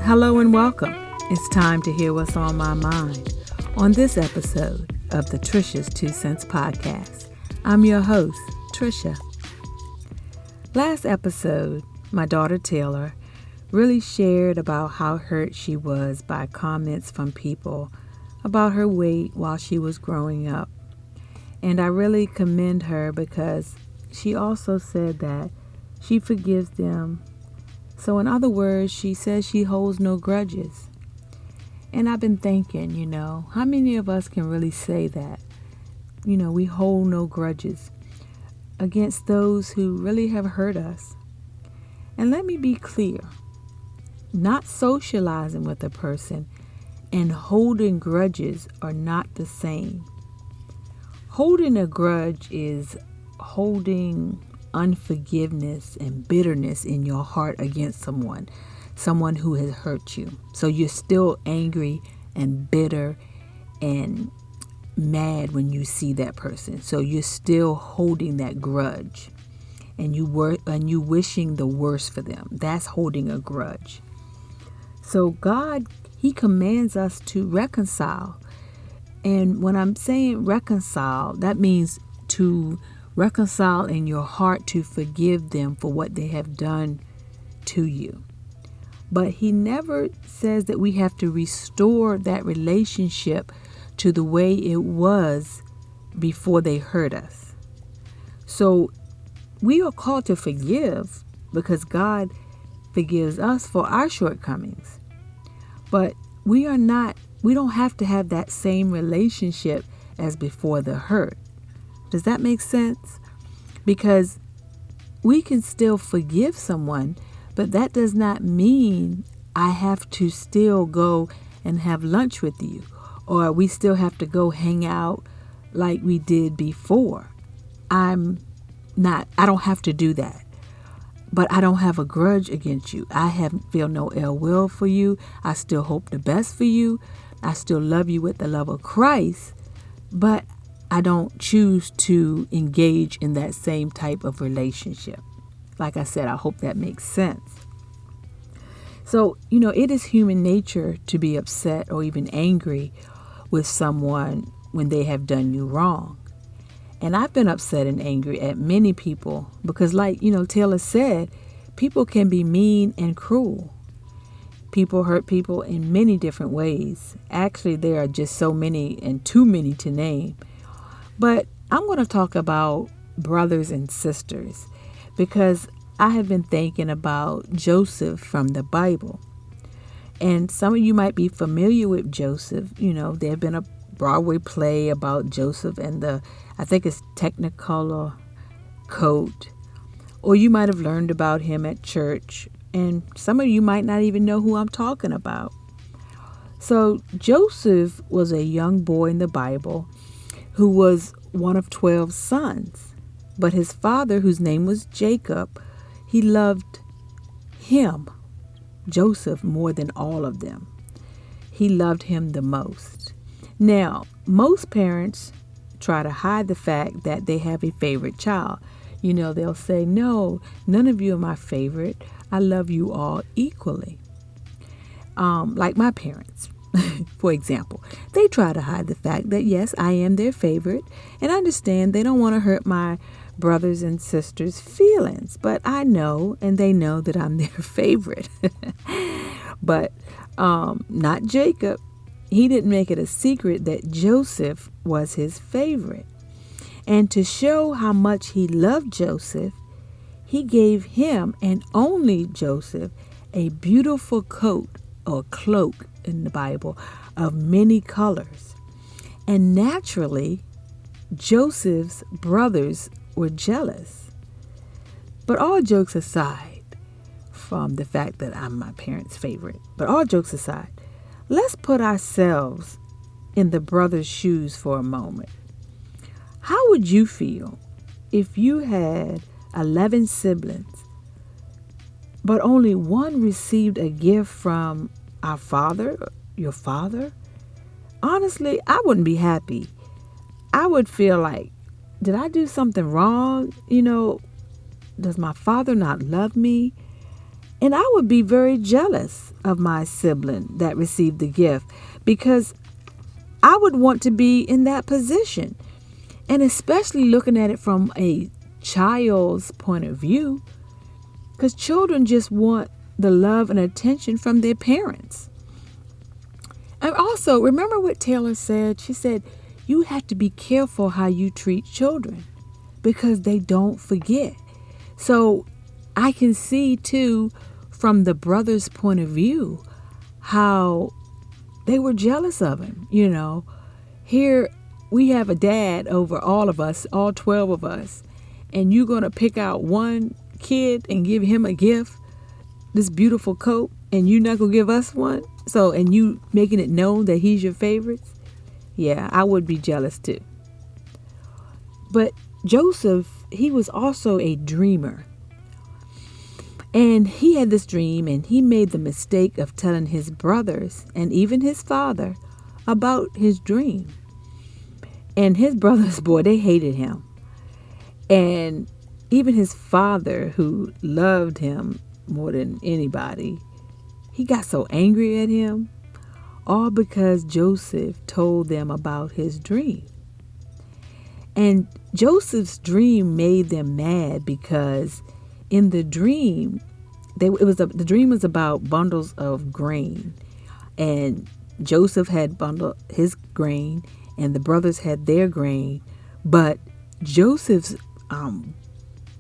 Hello and welcome. It's time to hear what's on my mind on this episode of the Trisha's 2 Cents Podcast. I'm your host, Trisha. Last episode, my daughter Taylor really shared about how hurt she was by comments from people about her weight while she was growing up. And I really commend her because she also said that she forgives them. So in other words, she says she holds no grudges. And I've been thinking, how many of us can really say that? We hold no grudges against those who really have hurt us. And let me be clear, not socializing with a person and holding grudges are not the same. Holding a grudge is holding unforgiveness and bitterness in your heart against someone who has hurt you. So you're still angry and bitter and mad when you see that person. So you're still holding that grudge and you wishing the worst for them. That's holding a grudge. So God, He commands us to reconcile. And when I'm saying reconcile, that means to reconcile in your heart, to forgive them for what they have done to you. But He never says that we have to restore that relationship to the way it was before they hurt us. So we are called to forgive because God forgives us for our shortcomings. But we don't have to have that same relationship as before the hurt. Does that make sense? Because we can still forgive someone, but that does not mean I have to still go and have lunch with you, or we still have to go hang out like we did before. I don't have to do that. But I don't have a grudge against you. I feel no ill will for you. I still hope the best for you. I still love you with the love of Christ, but I don't choose to engage in that same type of relationship. Like I said, I hope that makes sense. So, it is human nature to be upset or even angry with someone when they have done you wrong. And I've been upset and angry at many people because Taylor said, people can be mean and cruel. People hurt people in many different ways. Actually, there are just so many and too many to name. But I'm going to talk about brothers and sisters because I have been thinking about Joseph from the Bible. And some of you might be familiar with Joseph. There have been a Broadway play about Joseph and I think it's Technicolor coat. Or you might have learned about him at church. And some of you might not even know who I'm talking about. So Joseph was a young boy in the Bible who was one of 12 sons. But his father, whose name was Jacob, he loved him, Joseph, more than all of them. He loved him the most. Now, most parents try to hide the fact that they have a favorite child. They'll say, no, none of you are my favorite. I love you all equally. Like my parents. For example, they try to hide the fact that, yes, I am their favorite, and I understand they don't want to hurt my brothers and sisters' feelings, but I know, and they know that I'm their favorite. But not Jacob. He didn't make it a secret that Joseph was his favorite. And to show how much he loved Joseph, he gave him, and only Joseph, a beautiful coat or cloak in the Bible of many colors. And naturally, Joseph's brothers were jealous. But all jokes aside, from the fact that I'm my parents' favorite, but all jokes aside, let's put ourselves in the brother's shoes for a moment. How would you feel if you had 11 siblings, but only one received a gift from our father, your father? Honestly, I wouldn't be happy. I would feel like, did I do something wrong? Does my father not love me? And I would be very jealous of my sibling that received the gift because I would want to be in that position. And especially looking at it from a child's point of view, because children just want the love and attention from their parents. And also, remember what Taylor said? She said, you have to be careful how you treat children because they don't forget. So I can see too, from the brother's point of view, how they were jealous of him. Here we have a dad over all of us, all 12 of us, and you're going to pick out one kid and give him a gift, this beautiful coat, and you're not going to give us one? So, and you making it known that he's your favorite? Yeah, I would be jealous too. But Joseph, he was also a dreamer. And he had this dream, and he made the mistake of telling his brothers and even his father about his dream. And his brothers, boy, they hated him. And even his father, who loved him more than anybody, he got so angry at him, all because Joseph told them about his dream. And Joseph's dream made them mad because in the dream, the dream was about bundles of grain, and Joseph had bundled his grain, and the brothers had their grain, but Joseph's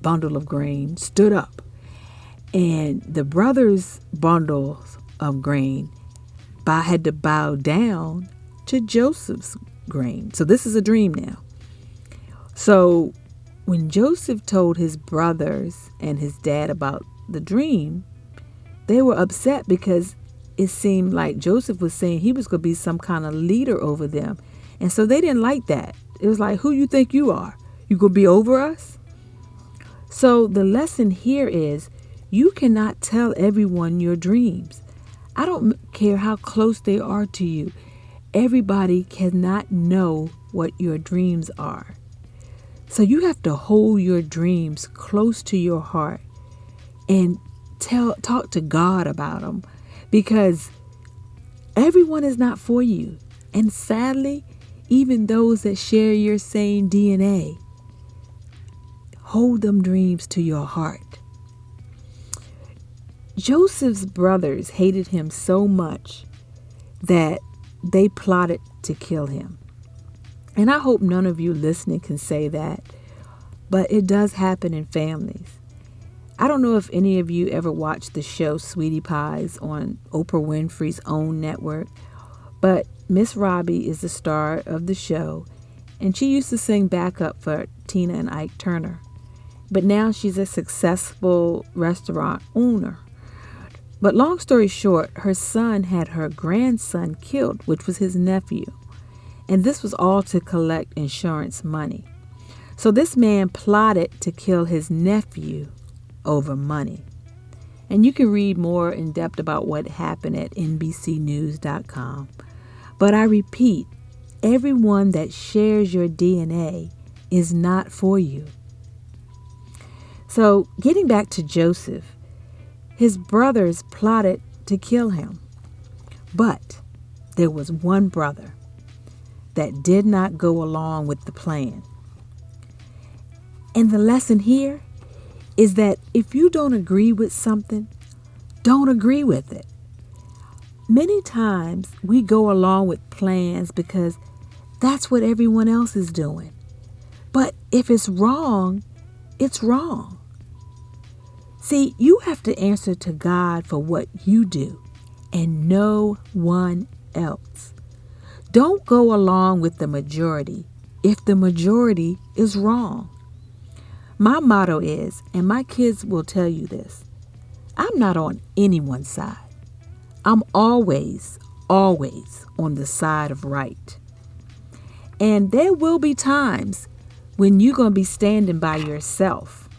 bundle of grain stood up, and the brothers' bundles of grain had to bow down to Joseph's grain. So this is a dream now. So when Joseph told his brothers and his dad about the dream, they were upset because it seemed like Joseph was saying he was going to be some kind of leader over them. And so they didn't like that. It was like, who you think you are? You going to be over us? So the lesson here is you cannot tell everyone your dreams. I don't care how close they are to you. Everybody cannot know what your dreams are. So you have to hold your dreams close to your heart and talk to God about them, because everyone is not for you. And sadly, even those that share your same DNA, hold them dreams to your heart. Joseph's brothers hated him so much that they plotted to kill him. And I hope none of you listening can say that, but it does happen in families. I don't know if any of you ever watched the show Sweetie Pies on Oprah Winfrey's own network, but Miss Robbie is the star of the show, and she used to sing backup for Tina and Ike Turner. But now she's a successful restaurant owner. But long story short, her son had her grandson killed, which was his nephew. And this was all to collect insurance money. So this man plotted to kill his nephew over money. And you can read more in depth about what happened at NBCnews.com. But I repeat, everyone that shares your DNA is not for you. So getting back to Joseph, his brothers plotted to kill him. But there was one brother that did not go along with the plan. And the lesson here is that if you don't agree with something, don't agree with it. Many times we go along with plans because that's what everyone else is doing. But if it's wrong, it's wrong. See, you have to answer to God for what you do and no one else. Don't go along with the majority if the majority is wrong. My motto is, and my kids will tell you this, I'm not on anyone's side. I'm always on the side of right. And there will be times when you're going to be standing by yourself.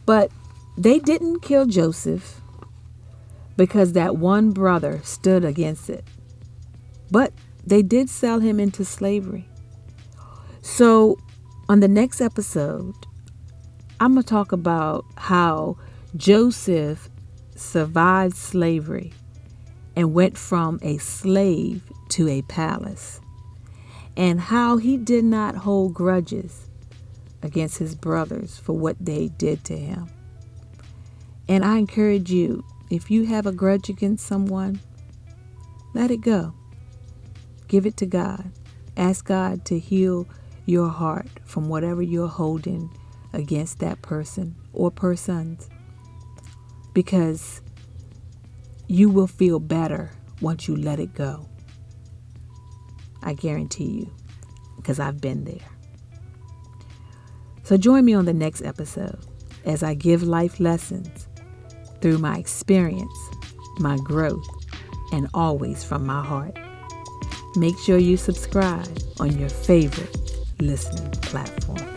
But they didn't kill Joseph because that one brother stood against it. But they did sell him into slavery. So on the next episode, I'm going to talk about how Joseph survived slavery and went from a slave to a palace, and how he did not hold grudges against his brothers for what they did to him. And I encourage you, if you have a grudge against someone, let it go. Give it to God. Ask God to heal your heart from whatever you're holding against that person or persons, because you will feel better once you let it go. I guarantee you, because I've been there. So join me on the next episode as I give life lessons through my experience, my growth, and always from my heart. Make sure you subscribe on your favorite listening platform.